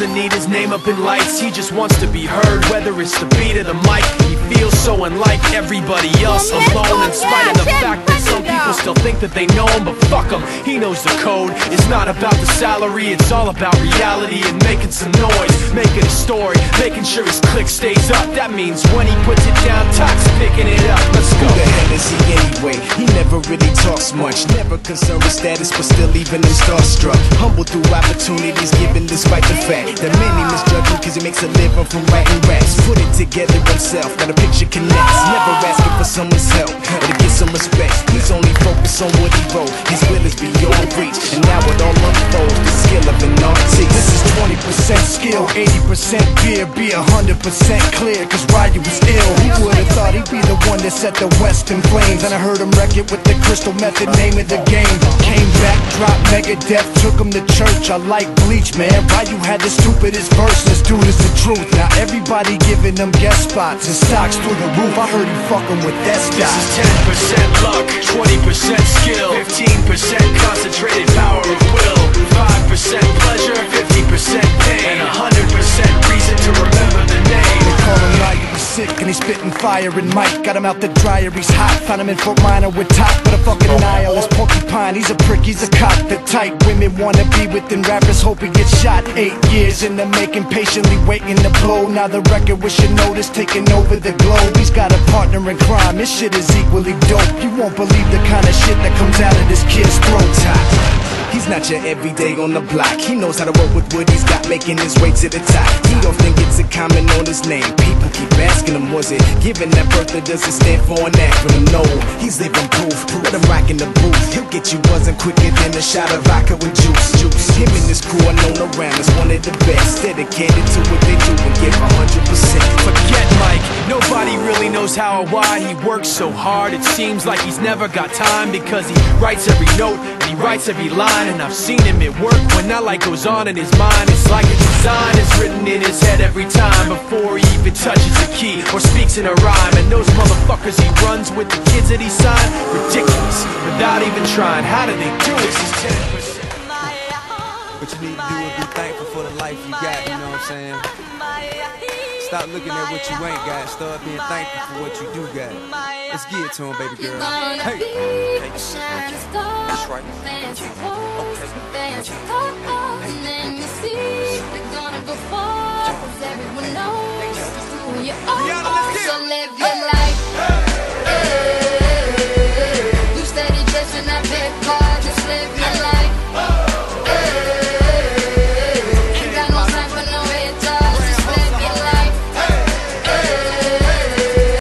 doesn't need his name up in lights. He just wants to be heard, whether it's the beat or the mic. He feels so unlike everybody else, alone in spite of the fact that some people still think that they know him. But fuck him, he knows the code. It's not about the salary, it's all about reality and making some noise, making a story, making sure his click stays up. That means when he puts it down, Tox picking it up. Let's go. Who the hell is he anyway? He never really talks much, never concerned with status, but still even him starstruck. Humble through opportunities given despite the fact that many misjudge him cause he makes a living from writing raps. Put it together himself, got a picture connects, never asking for someone's help or to get some respect. He's only focused on what he wrote, his will is beyond reach, and now it all unfolds, the skill of an artist. This is 20% skill, 80% fear, be 100% clear, cause Ryu was ill. Who would've thought he'd be the one that set the West in flames? And I heard him wreck it with the Crystal Method, name of the game. Came back, dropped Megadeth, took him to church. I like Bleach, man. Ryu had the stupidest verse, this dude is the truth. Now everybody giving them guest spots and stocks through the roof. I heard he fucking with that stock. This is 10% luck, 20% skill, 15% concentrated power of will, 5% pleasure, 50% pain, and 100% reason to remember the name. They call him Ryu, he's sick and he's spitting fire. And Mike got him out the dryer, he's hot. Found him in Fort Minor with top, but a fucking nihilist porcupine. He's a prick, he's a cock. The type women wanna be with, and rappers hope he gets shot. 8 years in the making, patiently waiting to blow. Now the record with your notice taking over the globe. He's got a partner in crime, this shit is equally dope. You won't believe the kind of shit that comes out of this kid's throat. He's not your everyday on the block. He knows how to work with what he's got, making his way to the top. He often gets a comment on his name. People keep asking him, was it given that birth or does it stand for an acronym? No, he's living proof. Let him rock in the booth. He'll get you buzzing quicker than a shot of vodka with juice. Him and his crew are known around as one of the best, dedicated to what they do and give 100%. Forget Mike, nobody really knows how or why he works so hard. It seems like he's never got time, because he writes every note and he writes every line. And I've seen him at work when that light goes on in his mind. It's like a design is written in his head every time, before he even touches a key or speaks in a rhyme. And those motherfuckers he runs with, the kids that he signed, ridiculous, without even trying. How do they do this? Is 10%. What you need to do is be thankful for the life you got, you know what I'm saying? Stop looking at what you ain't got, start being thankful for what you do got. Let's get it to him, baby girl. Hey. That's right. Okay.